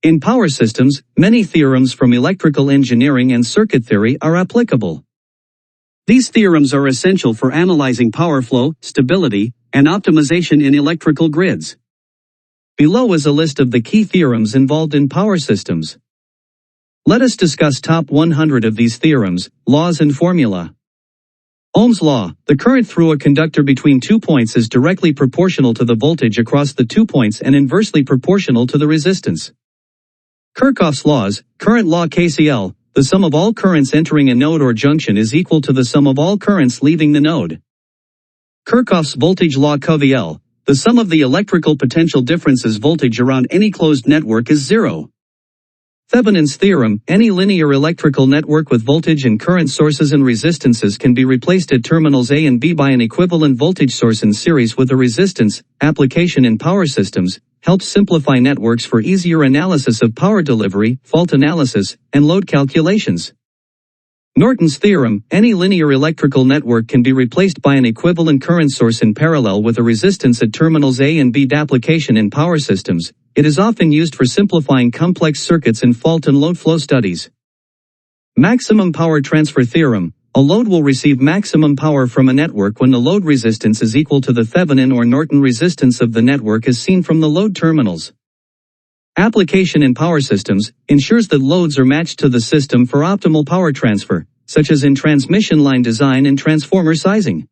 In power systems, many theorems from electrical engineering and circuit theory are applicable. These theorems are essential for analyzing power flow, stability, and optimization in electrical grids. Below is a list of the key theorems involved in power systems. Let us discuss top 100 of these theorems, laws and formula. Ohm's law: the current through a conductor between 2 points is directly proportional to the voltage across the 2 points and inversely proportional to the resistance. Kirchhoff's laws: current law KCL: the sum of all currents entering a node or junction is equal to the sum of all currents leaving the node. Kirchhoff's voltage law KVL: the sum of the electrical potential differences voltage around any closed network is zero. Thevenin's theorem: any linear electrical network with voltage and current sources and resistances can be replaced at terminals A and B by an equivalent voltage source in series with a resistance. Application in power systems helps simplify networks for easier analysis of power delivery, fault analysis, and load calculations. Norton's theorem: any linear electrical network can be replaced by an equivalent current source in parallel with a resistance at terminals A and B. Application in power systems: it is often used for simplifying complex circuits in fault and load flow studies. Maximum power transfer theorem: a load will receive maximum power from a network when the load resistance is equal to the Thevenin or Norton resistance of the network as seen from the load terminals. Application in power systems ensures that loads are matched to the system for optimal power transfer, such as in transmission line design and transformer sizing.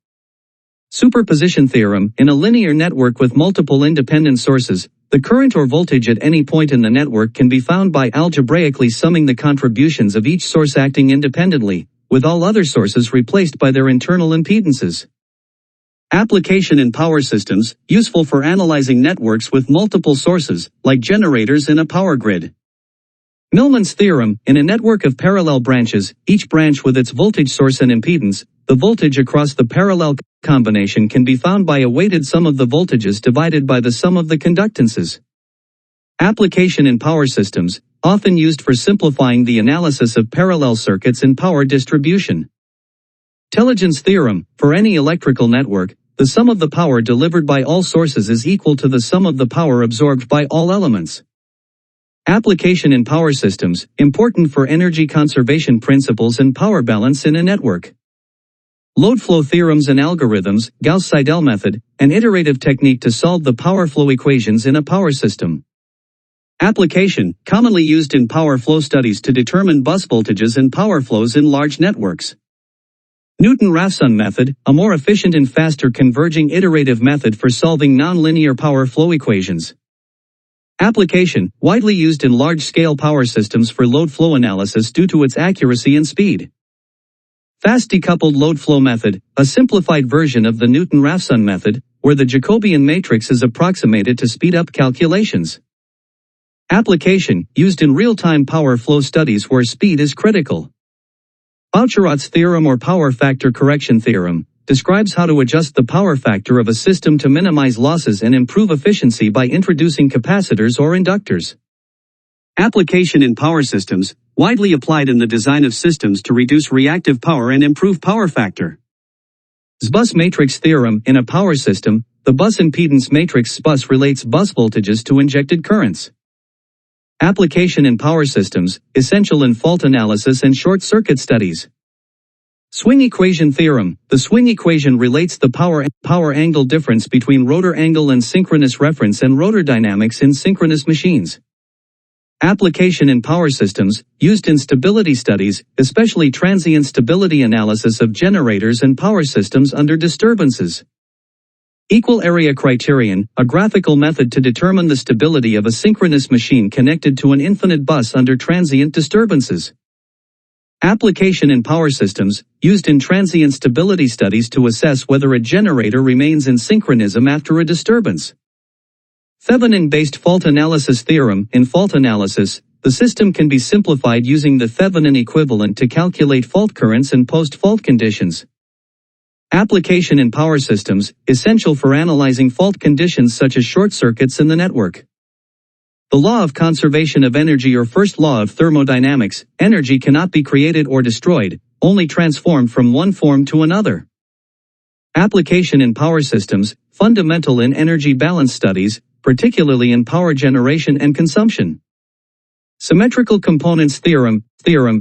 Superposition theorem: in a linear network with multiple independent sources, the current or voltage at any point in the network can be found by algebraically summing the contributions of each source acting independently, with all other sources replaced by their internal impedances. Application in power systems, useful for analyzing networks with multiple sources, like generators in a power grid. Millman's theorem: in a network of parallel branches, each branch with its voltage source and impedance, the voltage across the parallel combination can be found by a weighted sum of the voltages divided by the sum of the conductances. Application in power systems, often used for simplifying the analysis of parallel circuits in power distribution. Telegen's theorem: for any electrical network, the sum of the power delivered by all sources is equal to the sum of the power absorbed by all elements. Application in power systems, important for energy conservation principles and power balance in a network. Load flow theorems and algorithms, Gauss-Seidel method, an iterative technique to solve the power flow equations in a power system. Application, commonly used in power flow studies to determine bus voltages and power flows in large networks. Newton-Raphson method, a more efficient and faster converging iterative method for solving nonlinear power flow equations. Application, widely used in large-scale power systems for load flow analysis due to its accuracy and speed. Fast decoupled load flow method, a simplified version of the Newton-Raphson method, where the Jacobian matrix is approximated to speed up calculations. Application, used in real-time power flow studies where speed is critical. Boucherot's theorem or power factor correction theorem describes how to adjust the power factor of a system to minimize losses and improve efficiency by introducing capacitors or inductors. Application in power systems, widely applied in the design of systems to reduce reactive power and improve power factor. S-bus matrix theorem: in a power system, the bus impedance matrix S-bus relates bus voltages to injected currents. Application in power systems, essential in fault analysis and short circuit studies. Swing equation theorem: the swing equation relates the power angle difference between rotor angle and synchronous reference and rotor dynamics in synchronous machines. Application in power systems, used in stability studies, especially transient stability analysis of generators and power systems under disturbances. Equal area criterion, a graphical method to determine the stability of a synchronous machine connected to an infinite bus under transient disturbances. Application in power systems, used in transient stability studies to assess whether a generator remains in synchronism after a disturbance. Thevenin-based fault analysis theorem: in fault analysis, the system can be simplified using the Thevenin equivalent to calculate fault currents and post-fault conditions. Application in power systems, essential for analyzing fault conditions such as short circuits in the network. The law of conservation of energy or first law of thermodynamics: energy cannot be created or destroyed, only transformed from one form to another. Application in power systems, fundamental in energy balance studies, particularly in power generation and consumption. Symmetrical components theorem.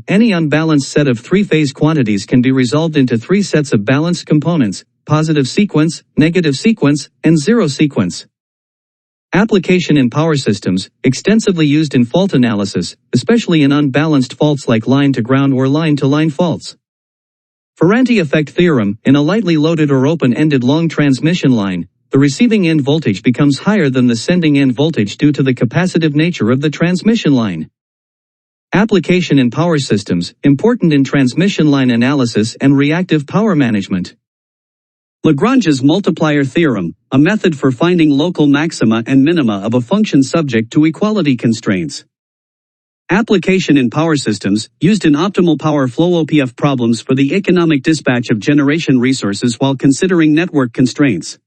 Any unbalanced set of three-phase quantities can be resolved into three sets of balanced components: positive sequence, negative sequence, and zero sequence. Application in power systems, extensively used in fault analysis, especially in unbalanced faults like line-to-ground or line-to-line faults. Ferranti effect theorem. In a lightly loaded or open-ended long transmission line, the receiving end voltage becomes higher than the sending end voltage due to the capacitive nature of the transmission line. Application in power systems, important in transmission line analysis and reactive power management. Lagrange's multiplier theorem, a method for finding local maxima and minima of a function subject to equality constraints. Application in power systems, used in optimal power flow OPF problems for the economic dispatch of generation resources while considering network constraints.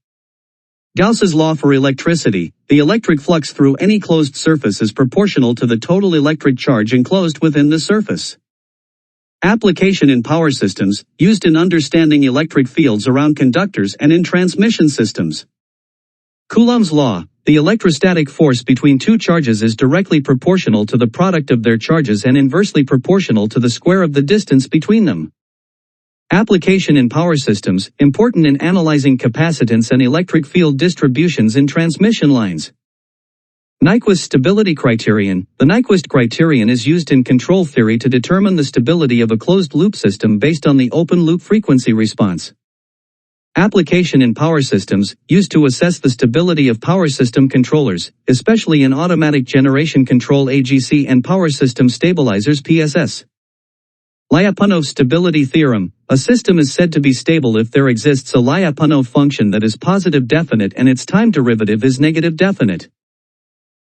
Gauss's law for electricity. The electric flux through any closed surface is proportional to the total electric charge enclosed within the surface. Application in power systems, used in understanding electric fields around conductors and in transmission systems. Coulomb's law. The electrostatic force between two charges is directly proportional to the product of their charges and inversely proportional to the square of the distance between them. Application in power systems, important in analyzing capacitance and electric field distributions in transmission lines. Nyquist stability criterion. The Nyquist criterion is used in control theory to determine the stability of a closed-loop system based on the open-loop frequency response. Application in power systems, used to assess the stability of power system controllers, especially in automatic generation control AGC and power system stabilizers PSS. Lyapunov stability theorem. A system is said to be stable if there exists a Lyapunov function that is positive definite and its time derivative is negative definite.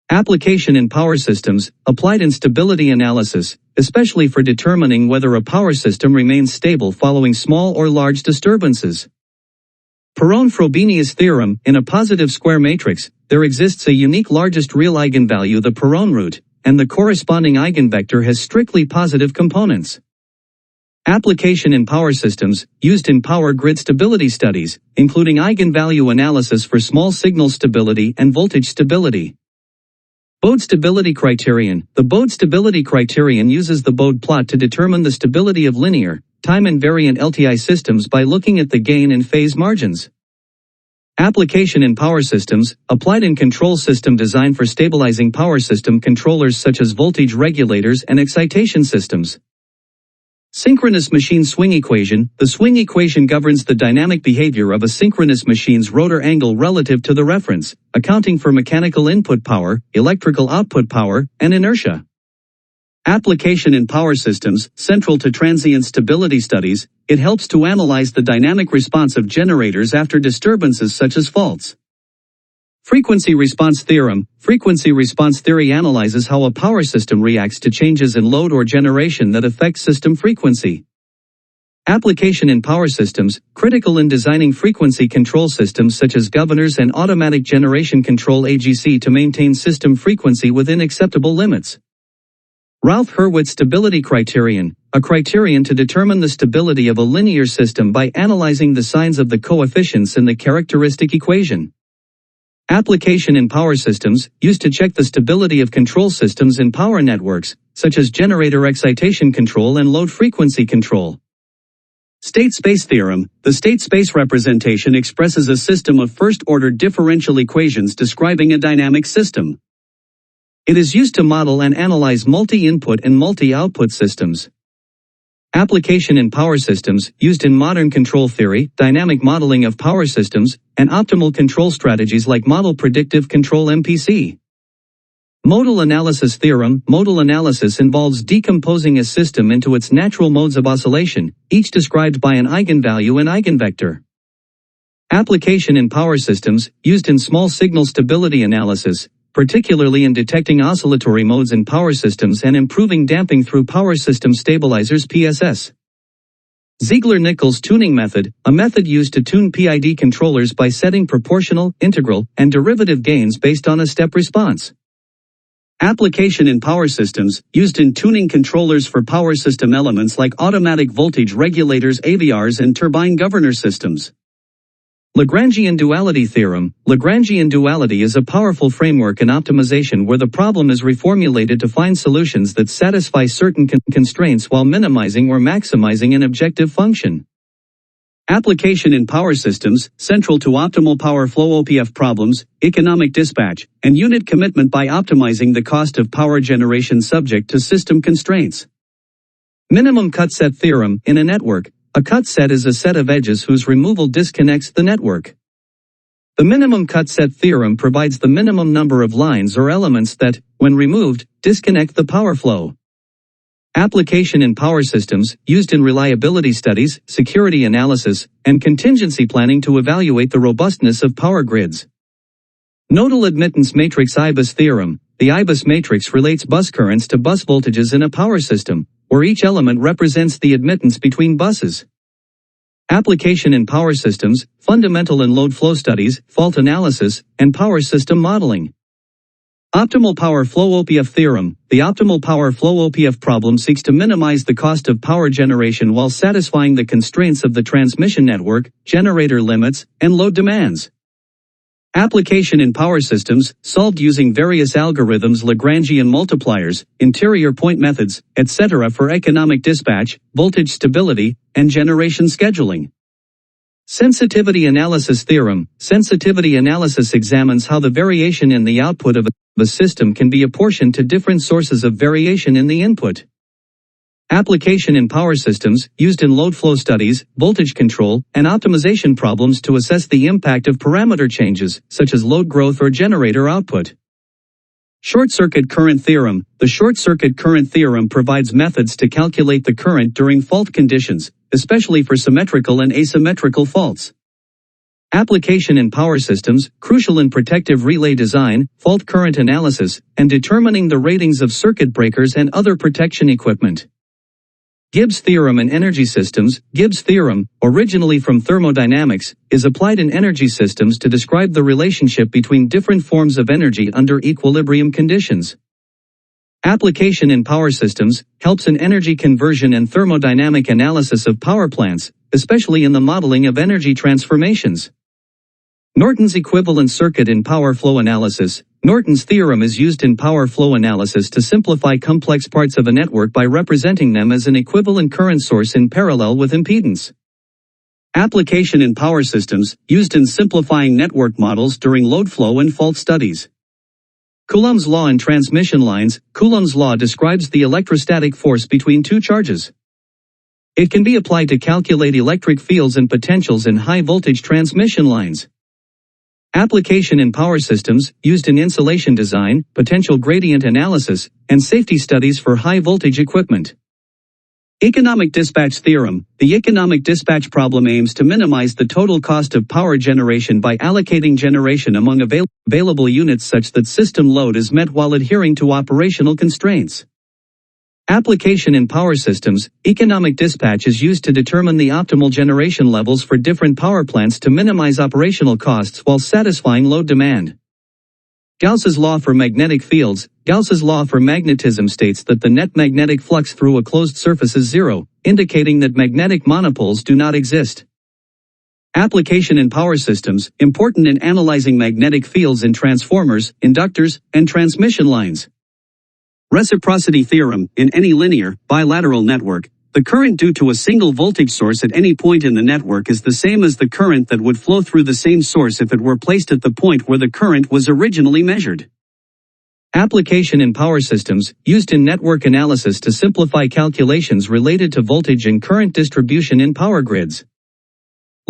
Application in power systems, applied in stability analysis, especially for determining whether a power system remains stable following small or large disturbances. Perron-Frobenius theorem. In a positive square matrix, there exists a unique largest real eigenvalue, the Perron root, and the corresponding eigenvector has strictly positive components. Application in power systems, used in power grid stability studies, including eigenvalue analysis for small signal stability and voltage stability. Bode stability criterion. The Bode stability criterion uses the Bode plot to determine the stability of linear, time-invariant LTI systems by looking at the gain and phase margins. Application in power systems, applied in control system design for stabilizing power system controllers such as voltage regulators and excitation systems. Synchronous machine swing equation. The swing equation governs the dynamic behavior of a synchronous machine's rotor angle relative to the reference, accounting for mechanical input power, electrical output power, and inertia. Application in power systems, central to transient stability studies, it helps to analyze the dynamic response of generators after disturbances such as faults. Frequency response theorem. Frequency response theory analyzes how a power system reacts to changes in load or generation that affect system frequency. Application in power systems, critical in designing frequency control systems such as governors and automatic generation control AGC to maintain system frequency within acceptable limits. Ralph Hurwitz stability criterion, a criterion to determine the stability of a linear system by analyzing the signs of the coefficients in the characteristic equation. Application in power systems, used to check the stability of control systems in power networks, such as generator excitation control and load frequency control. State space theorem. The state space representation expresses a system of first-order differential equations describing a dynamic system. It is used to model and analyze multi-input and multi-output systems. Application in power systems, used in modern control theory, dynamic modeling of power systems, and optimal control strategies like model predictive control MPC. Modal analysis theorem. Modal analysis involves decomposing a system into its natural modes of oscillation, each described by an eigenvalue and eigenvector. Application in power systems, used in small signal stability analysis, particularly in detecting oscillatory modes in power systems and improving damping through power system stabilizers PSS. Ziegler-Nichols tuning method, a method used to tune PID controllers by setting proportional, integral, and derivative gains based on a step response. Application in power systems, used in tuning controllers for power system elements like automatic voltage regulators AVRs and turbine governor systems. Lagrangian duality theorem. Lagrangian duality is a powerful framework in optimization where the problem is reformulated to find solutions that satisfy certain constraints while minimizing or maximizing an objective function. Application in power systems, central to optimal power flow OPF problems, economic dispatch, and unit commitment by optimizing the cost of power generation subject to system constraints. Minimum cut set theorem. In a network, a cut set is a set of edges whose removal disconnects the network. The minimum cut set theorem provides the minimum number of lines or elements that, when removed, disconnect the power flow. Application in power systems, used in reliability studies, security analysis, and contingency planning to evaluate the robustness of power grids. Nodal admittance matrix IBUS theorem. The IBUS matrix relates bus currents to bus voltages in a power system, where each element represents the admittance between buses. Application in power systems, fundamental and load flow studies, fault analysis, and power system modeling. Optimal power flow OPF theorem. The optimal power flow OPF problem seeks to minimize the cost of power generation while satisfying the constraints of the transmission network, generator limits, and load demands. Application in power systems, solved using various algorithms, Lagrangian multipliers, interior point methods, etc. for economic dispatch, voltage stability, and generation scheduling. Sensitivity analysis theorem. Sensitivity analysis examines how the variation in the output of a system can be apportioned to different sources of variation in the input. Application in power systems, used in load flow studies, voltage control, and optimization problems to assess the impact of parameter changes, such as load growth or generator output. Short-circuit current theorem. The short-circuit current theorem provides methods to calculate the current during fault conditions, especially for symmetrical and asymmetrical faults. Application in power systems, crucial in protective relay design, fault current analysis, and determining the ratings of circuit breakers and other protection equipment. Gibbs theorem in energy systems. Gibbs theorem, originally from thermodynamics, is applied in energy systems to describe the relationship between different forms of energy under equilibrium conditions. Application in power systems, helps in energy conversion and thermodynamic analysis of power plants, especially in the modeling of energy transformations. Norton's equivalent circuit in power flow analysis. Norton's theorem is used in power flow analysis to simplify complex parts of a network by representing them as an equivalent current source in parallel with impedance. Application in power systems, used in simplifying network models during load flow and fault studies. Coulomb's law in transmission lines. Coulomb's law describes the electrostatic force between two charges. It can be applied to calculate electric fields and potentials in high-voltage transmission lines. Application in power systems, used in insulation design, potential gradient analysis, and safety studies for high-voltage equipment. Economic dispatch theorem. The economic dispatch problem aims to minimize the total cost of power generation by allocating generation among available units such that system load is met while adhering to operational constraints. Application in power systems, economic dispatch is used to determine the optimal generation levels for different power plants to minimize operational costs while satisfying load demand. Gauss's law for magnetic fields. Gauss's law for magnetism states that the net magnetic flux through a closed surface is zero, indicating that magnetic monopoles do not exist. Application in power systems, important in analyzing magnetic fields in transformers, inductors, and transmission lines. Reciprocity theorem. In any linear, bilateral network, the current due to a single voltage source at any point in the network is the same as the current that would flow through the same source if it were placed at the point where the current was originally measured. Application in power systems, used in network analysis to simplify calculations related to voltage and current distribution in power grids.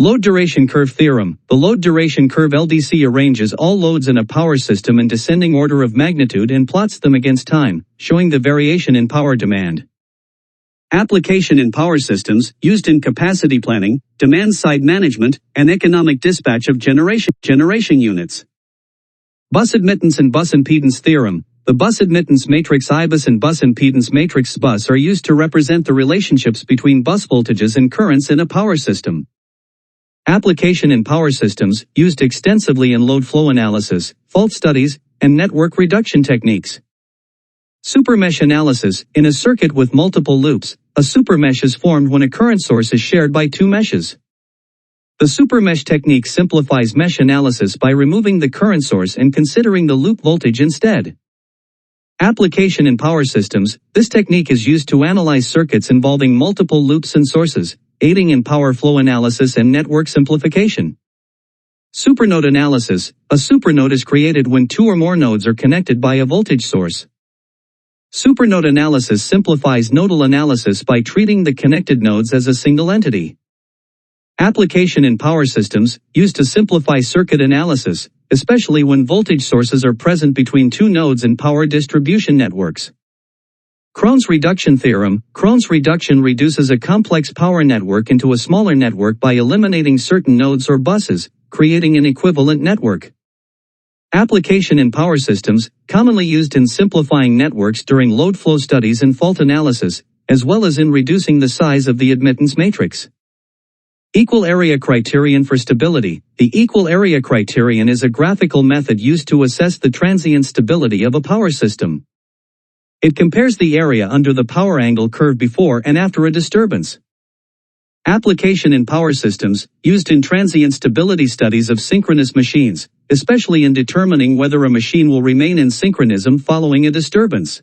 Load duration curve theorem. The load duration curve LDC arranges all loads in a power system in descending order of magnitude and plots them against time, showing the variation in power demand. Application in power systems, used in capacity planning, demand-side management, and economic dispatch of generation units. Bus admittance and bus impedance theorem. The bus admittance matrix IBUS and bus impedance matrix bus are used to represent the relationships between bus voltages and currents in a power system. Application in power systems, used extensively in load flow analysis, fault studies, and network reduction techniques. Supermesh analysis. In a circuit with multiple loops, a supermesh is formed when a current source is shared by two meshes. The supermesh technique simplifies mesh analysis by removing the current source and considering the loop voltage instead. Application in power systems. This technique is used to analyze circuits involving multiple loops and sources, aiding in power flow analysis and network simplification. Supernode analysis. A supernode is created when two or more nodes are connected by a voltage source. Supernode analysis simplifies nodal analysis by treating the connected nodes as a single entity. Application in power systems, used to simplify circuit analysis, especially when voltage sources are present between two nodes in power distribution networks. Krone's reduction theorem. Krone's reduction reduces a complex power network into a smaller network by eliminating certain nodes or buses, creating an equivalent network. Application in power systems, commonly used in simplifying networks during load flow studies and fault analysis, as well as in reducing the size of the admittance matrix. Equal area criterion for stability. The equal area criterion is a graphical method used to assess the transient stability of a power system. It compares the area under the power angle curve before and after a disturbance. Application in power systems, used in transient stability studies of synchronous machines, especially in determining whether a machine will remain in synchronism following a disturbance.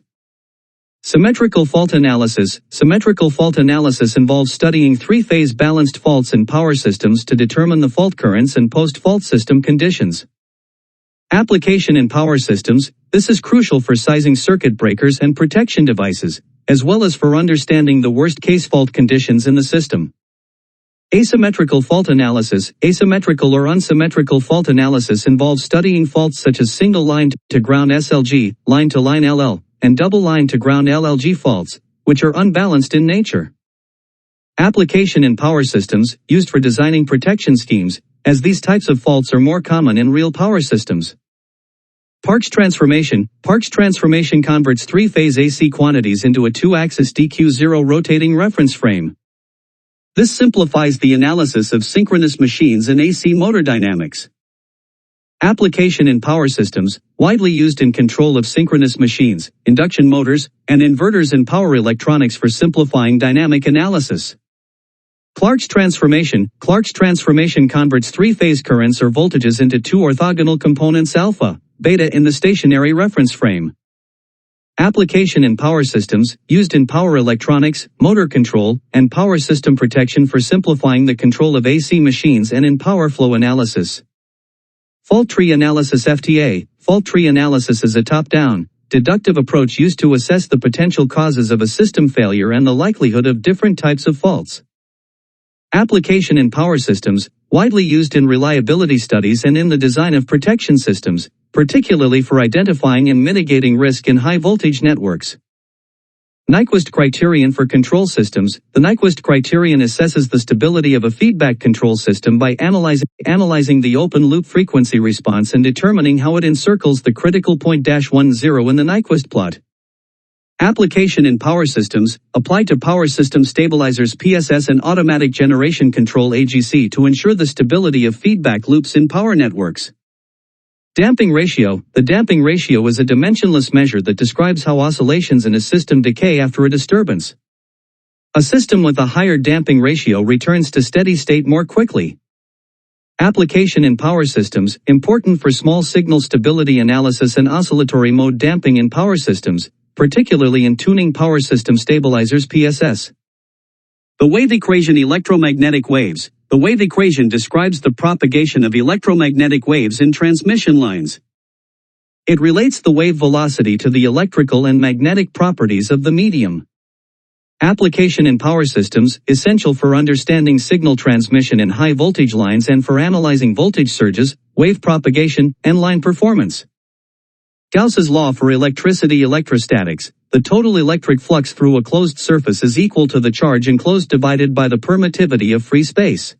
Symmetrical fault analysis. Symmetrical fault analysis involves studying three-phase balanced faults in power systems to determine the fault currents and post-fault system conditions. Application in power systems. This is crucial for sizing circuit breakers and protection devices, as well as for understanding the worst-case fault conditions in the system. Asymmetrical fault analysis. Asymmetrical or unsymmetrical fault analysis involves studying faults such as single line-to-ground SLG, line-to-line LL, and double line-to-ground LLG faults, which are unbalanced in nature. Application in power systems, used for designing protection schemes, as these types of faults are more common in real power systems. Parks transformation. Parks transformation converts three-phase AC quantities into a two-axis DQ0 rotating reference frame. This simplifies the analysis of synchronous machines and AC motor dynamics. Application in power systems, widely used in control of synchronous machines, induction motors, and inverters in power electronics for simplifying dynamic analysis. Clark's transformation. Clark's transformation converts three-phase currents or voltages into two orthogonal components alpha, beta in the stationary reference frame. Application in power systems, used in power electronics, motor control, and power system protection for simplifying the control of AC machines and in power flow analysis. Fault tree analysis FTA. Fault tree analysis is a top-down, deductive approach used to assess the potential causes of a system failure and the likelihood of different types of faults. Application in power systems, widely used in reliability studies and in the design of protection systems, particularly for identifying and mitigating risk in high-voltage networks. Nyquist criterion for control systems. The Nyquist criterion assesses the stability of a feedback control system by analyzing the open-loop frequency response and determining how it encircles the critical point -10 in the Nyquist plot. Application in power systems, applied to power system stabilizers PSS and automatic generation control AGC to ensure the stability of feedback loops in power networks. Damping ratio. The damping ratio is a dimensionless measure that describes how oscillations in a system decay after a disturbance. A system with a higher damping ratio returns to steady state more quickly. Application in power systems, important for small signal stability analysis and oscillatory mode damping in power systems, particularly in tuning power system stabilizers PSS. The wave equation. Electromagnetic waves. The wave equation describes the propagation of electromagnetic waves in transmission lines. It relates the wave velocity to the electrical and magnetic properties of the medium. Application in power systems, essential for understanding signal transmission in high voltage lines and for analyzing voltage surges, wave propagation, and line performance. Gauss's law for electricity. Electrostatics. The total electric flux through a closed surface is equal to the charge enclosed divided by the permittivity of free space.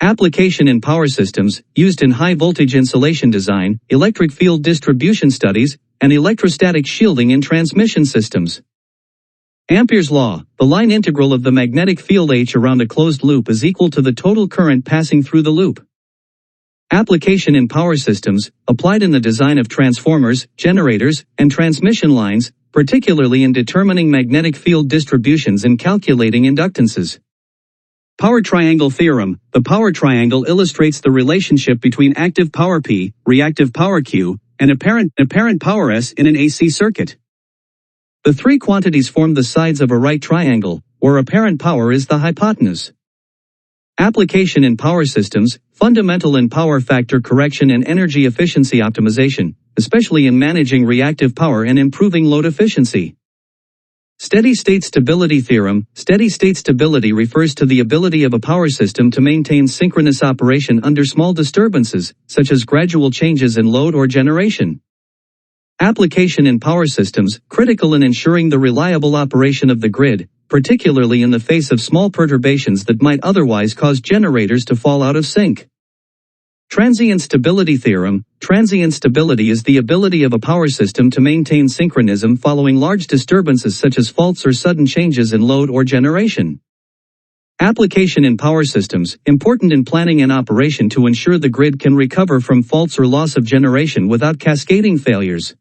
Application in power systems, used in high-voltage insulation design, electric field distribution studies, and electrostatic shielding in transmission systems. Ampere's law. The line integral of the magnetic field H around a closed loop is equal to the total current passing through the loop. Application in power systems, applied in the design of transformers, generators, and transmission lines, particularly in determining magnetic field distributions and calculating inductances. Power triangle theorem. The power triangle illustrates the relationship between active power P, reactive power Q, and apparent power S in an AC circuit. The three quantities form the sides of a right triangle, where apparent power is the hypotenuse. Application in power systems, fundamental in power factor correction and energy efficiency optimization, especially in managing reactive power and improving load efficiency. Steady-state stability theorem. Steady-state stability refers to the ability of a power system to maintain synchronous operation under small disturbances, such as gradual changes in load or generation. Application in power systems, critical in ensuring the reliable operation of the grid, particularly in the face of small perturbations that might otherwise cause generators to fall out of sync. Transient stability theorem. Transient stability is the ability of a power system to maintain synchronism following large disturbances such as faults or sudden changes in load or generation. Application in power systems, important in planning and operation to ensure the grid can recover from faults or loss of generation without cascading failures.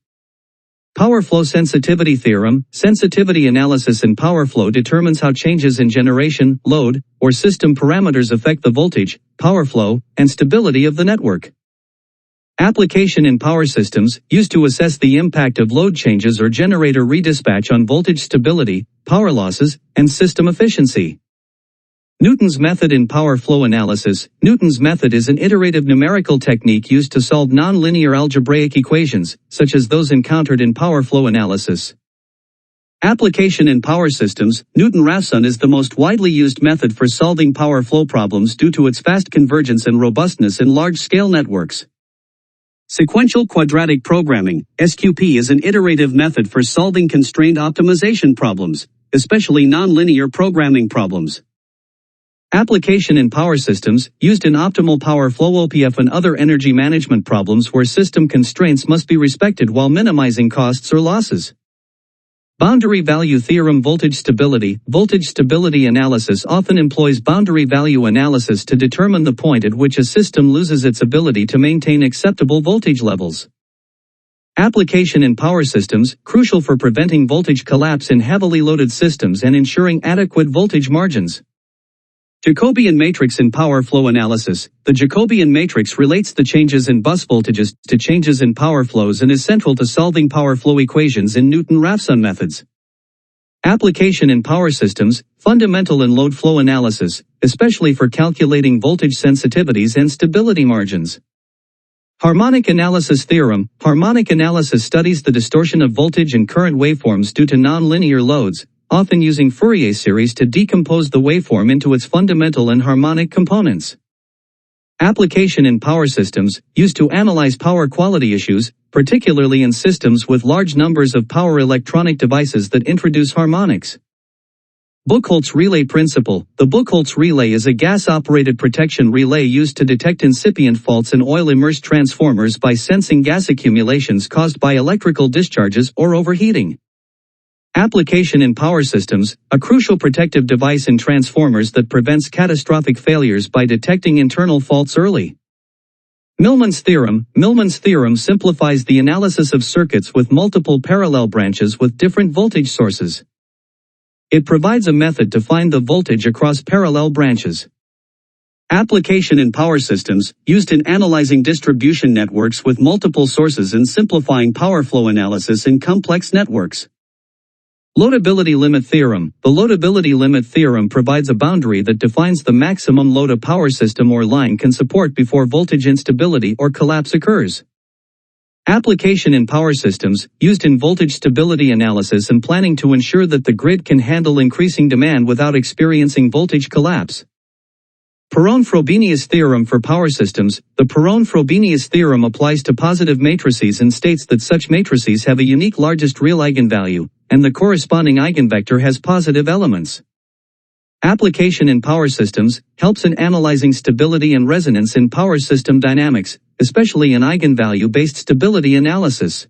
Power flow sensitivity theorem. Sensitivity analysis in power flow determines how changes in generation, load, or system parameters affect the voltage, power flow, and stability of the network. Application in power systems, used to assess the impact of load changes or generator redispatch on voltage stability, power losses, and system efficiency. Newton's method in power flow analysis. Newton's method is an iterative numerical technique used to solve nonlinear algebraic equations, such as those encountered in power flow analysis. Application in power systems. Newton-Raphson is the most widely used method for solving power flow problems due to its fast convergence and robustness in large-scale networks. Sequential quadratic programming, SQP, is an iterative method for solving constrained optimization problems, especially nonlinear programming problems. Application in power systems, used in optimal power flow OPF and other energy management problems where system constraints must be respected while minimizing costs or losses. Boundary value theorem. Voltage stability. Voltage stability analysis often employs boundary value analysis to determine the point at which a system loses its ability to maintain acceptable voltage levels. Application in power systems, crucial for preventing voltage collapse in heavily loaded systems and ensuring adequate voltage margins. Jacobian matrix in power flow analysis. The Jacobian matrix relates the changes in bus voltages to changes in power flows and is central to solving power flow equations in Newton-Raphson methods. Application in power systems, fundamental in load flow analysis, especially for calculating voltage sensitivities and stability margins. Harmonic analysis theorem. Harmonic analysis studies the distortion of voltage and current waveforms due to nonlinear loads, often using Fourier series to decompose the waveform into its fundamental and harmonic components. Application in power systems, used to analyze power quality issues, particularly in systems with large numbers of power electronic devices that introduce harmonics. Buchholz relay principle. The Buchholz relay is a gas-operated protection relay used to detect incipient faults in oil-immersed transformers by sensing gas accumulations caused by electrical discharges or overheating. Application in power systems, a crucial protective device in transformers that prevents catastrophic failures by detecting internal faults early. Millman's theorem. Millman's theorem simplifies the analysis of circuits with multiple parallel branches with different voltage sources. It provides a method to find the voltage across parallel branches. Application in power systems, used in analyzing distribution networks with multiple sources and simplifying power flow analysis in complex networks. Loadability limit theorem. The loadability limit theorem provides a boundary that defines the maximum load a power system or line can support before voltage instability or collapse occurs. Application in power systems, used in voltage stability analysis and planning to ensure that the grid can handle increasing demand without experiencing voltage collapse. Perron-Frobenius theorem for power systems. The Perron-Frobenius theorem applies to positive matrices and states that such matrices have a unique largest real eigenvalue, and the corresponding eigenvector has positive elements. Application in power systems, helps in analyzing stability and resonance in power system dynamics, especially in eigenvalue-based stability analysis.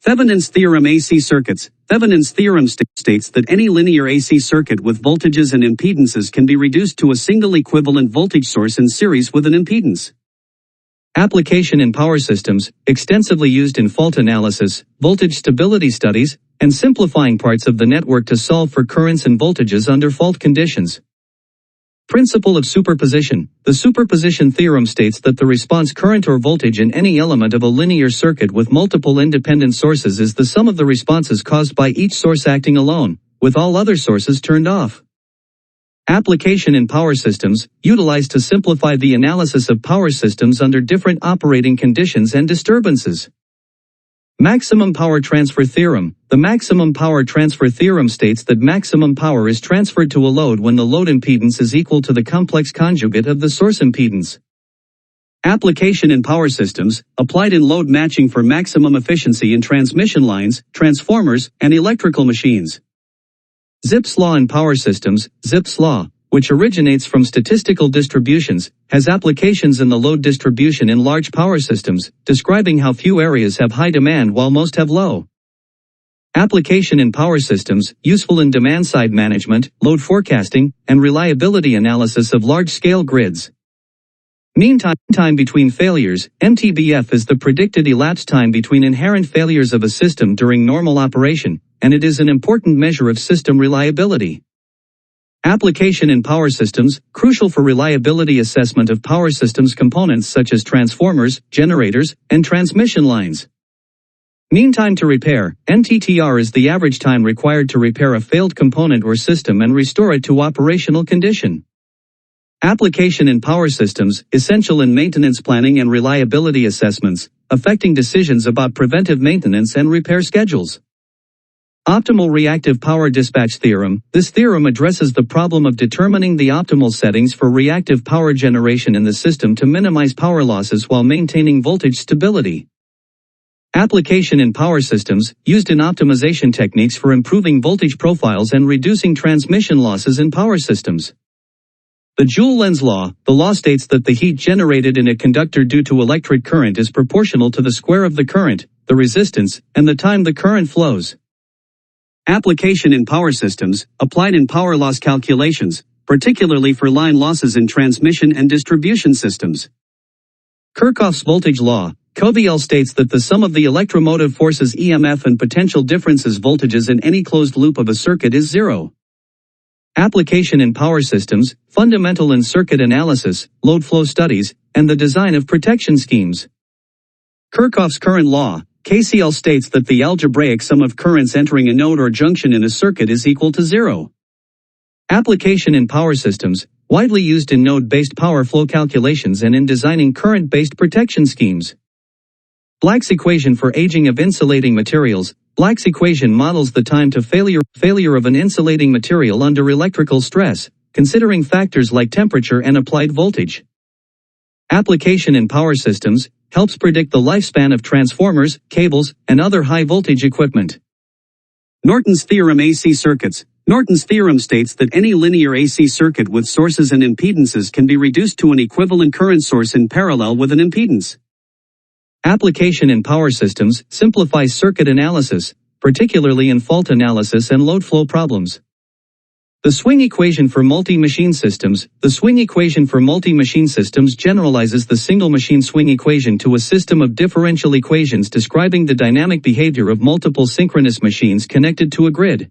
Thevenin's theorem AC circuits. Thevenin's theorem states that any linear AC circuit with voltages and impedances can be reduced to a single equivalent voltage source in series with an impedance. Application in power systems, extensively used in fault analysis, voltage stability studies, and simplifying parts of the network to solve for currents and voltages under fault conditions. Principle of superposition. The superposition theorem states that the response current or voltage in any element of a linear circuit with multiple independent sources is the sum of the responses caused by each source acting alone, with all other sources turned off. Application in power systems, utilized to simplify the analysis of power systems under different operating conditions and disturbances. Maximum power transfer theorem. The maximum power transfer theorem states that maximum power is transferred to a load when the load impedance is equal to the complex conjugate of the source impedance. Application in power systems, applied in load matching for maximum efficiency in transmission lines, transformers, and electrical machines. Zipf's law in power systems. Zipf's law, which originates from statistical distributions, has applications in the load distribution in large power systems, describing how few areas have high demand while most have low. Application in power systems, useful in demand-side management, load forecasting, and reliability analysis of large-scale grids. Mean time between failures. MTBF is the predicted elapsed time between inherent failures of a system during normal operation, and it is an important measure of system reliability. Application in power systems, crucial for reliability assessment of power systems components such as transformers, generators, and transmission lines. Mean time to repair. MTTR is the average time required to repair a failed component or system and restore it to operational condition. Application in power systems, essential in maintenance planning and reliability assessments, affecting decisions about preventive maintenance and repair schedules. Optimal reactive power dispatch theorem. This theorem addresses the problem of determining the optimal settings for reactive power generation in the system to minimize power losses while maintaining voltage stability. Application in power systems, used in optimization techniques for improving voltage profiles and reducing transmission losses in power systems. The Joule-Lenz law. The law states that the heat generated in a conductor due to electric current is proportional to the square of the current, the resistance, and the time the current flows. Application in power systems, applied in power loss calculations, particularly for line losses in transmission and distribution systems. Kirchhoff's voltage law. KVL states that the sum of the electromotive forces EMF and potential differences voltages in any closed loop of a circuit is zero. Application in power systems, fundamental in circuit analysis, load flow studies, and the design of protection schemes. Kirchhoff's current law. KCL states that the algebraic sum of currents entering a node or junction in a circuit is equal to zero. Application in power systems, widely used in node-based power flow calculations and in designing current-based protection schemes. Black's equation for aging of insulating materials. Black's equation models the time to failure of an insulating material under electrical stress, considering factors like temperature and applied voltage. Application in power systems, helps predict the lifespan of transformers, cables, and other high-voltage equipment. Norton's theorem AC circuits. Norton's theorem states that any linear AC circuit with sources and impedances can be reduced to an equivalent current source in parallel with an impedance. Application in power systems, simplifies circuit analysis, particularly in fault analysis and load flow problems. The swing equation for multi-machine systems. The swing equation for multi-machine systems generalizes the single machine swing equation to a system of differential equations describing the dynamic behavior of multiple synchronous machines connected to a grid.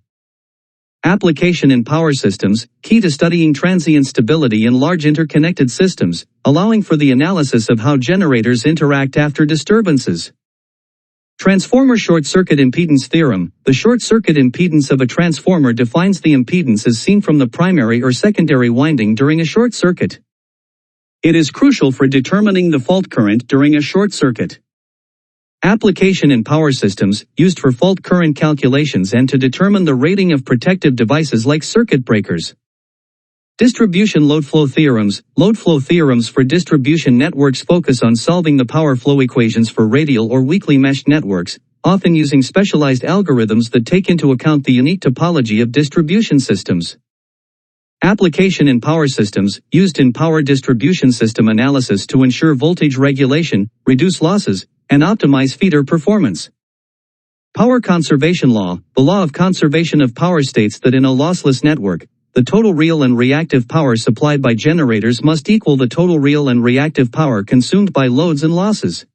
Application in power systems, key to studying transient stability in large interconnected systems, allowing for the analysis of how generators interact after disturbances. Transformer short-circuit impedance theorem. The short-circuit impedance of a transformer defines the impedance as seen from the primary or secondary winding during a short circuit. It is crucial for determining the fault current during a short circuit. Application in power systems, used for fault current calculations and to determine the rating of protective devices like circuit breakers. Distribution load flow theorems. Load flow theorems for distribution networks focus on solving the power flow equations for radial or weakly meshed networks, often using specialized algorithms that take into account the unique topology of distribution systems. Application in power systems, used in power distribution system analysis to ensure voltage regulation, reduce losses, and optimize feeder performance. Power conservation law. The law of conservation of power states that in a lossless network, the total real and reactive power supplied by generators must equal the total real and reactive power consumed by loads and losses.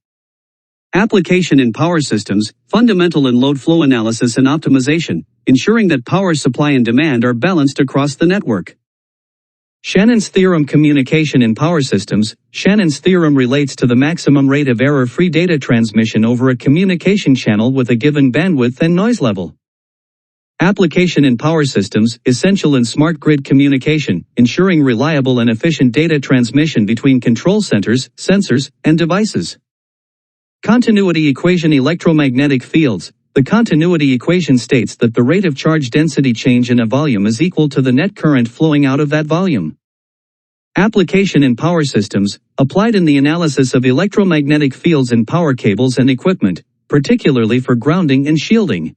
Application in power systems, fundamental in load flow analysis and optimization, ensuring that power supply and demand are balanced across the network. Shannon's theorem. Communication in power systems. Shannon's theorem relates to the maximum rate of error-free data transmission over a communication channel with a given bandwidth and noise level. Application in power systems, essential in smart grid communication, ensuring reliable and efficient data transmission between control centers, sensors, and devices. Continuity equation. Electromagnetic fields. The continuity equation states that the rate of charge density change in a volume is equal to the net current flowing out of that volume. Application in power systems, applied in the analysis of electromagnetic fields in power cables and equipment, particularly for grounding and shielding.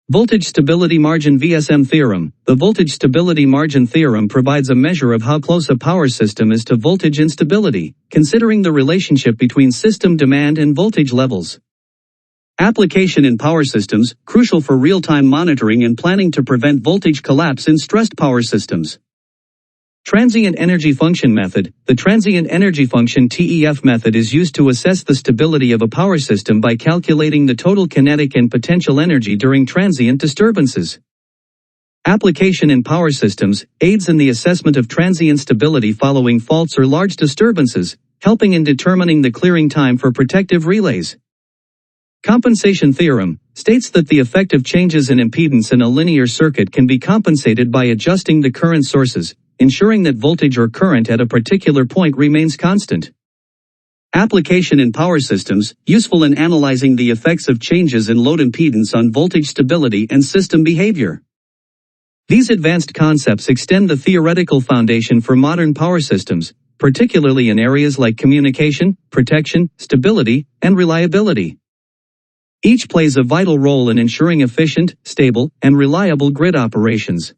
Voltage stability margin. VSM theorem. The voltage stability margin theorem provides a measure of how close a power system is to voltage instability, considering the relationship between system demand and voltage levels. Application in power systems, crucial for real-time monitoring and planning to prevent voltage collapse in stressed power systems. Transient energy function method. The transient energy function (TEF) method is used to assess the stability of a power system by calculating the total kinetic and potential energy during transient disturbances. Application in power systems aids in the assessment of transient stability following faults or large disturbances, helping in determining the clearing time for protective relays. Compensation theorem states that the effect of changes in impedance in a linear circuit can be compensated by adjusting the current sources, ensuring that voltage or current at a particular point remains constant. Application in power systems, useful in analyzing the effects of changes in load impedance on voltage stability and system behavior. These advanced concepts extend the theoretical foundation for modern power systems, particularly in areas like communication, protection, stability, and reliability. Each plays a vital role in ensuring efficient, stable, and reliable grid operations.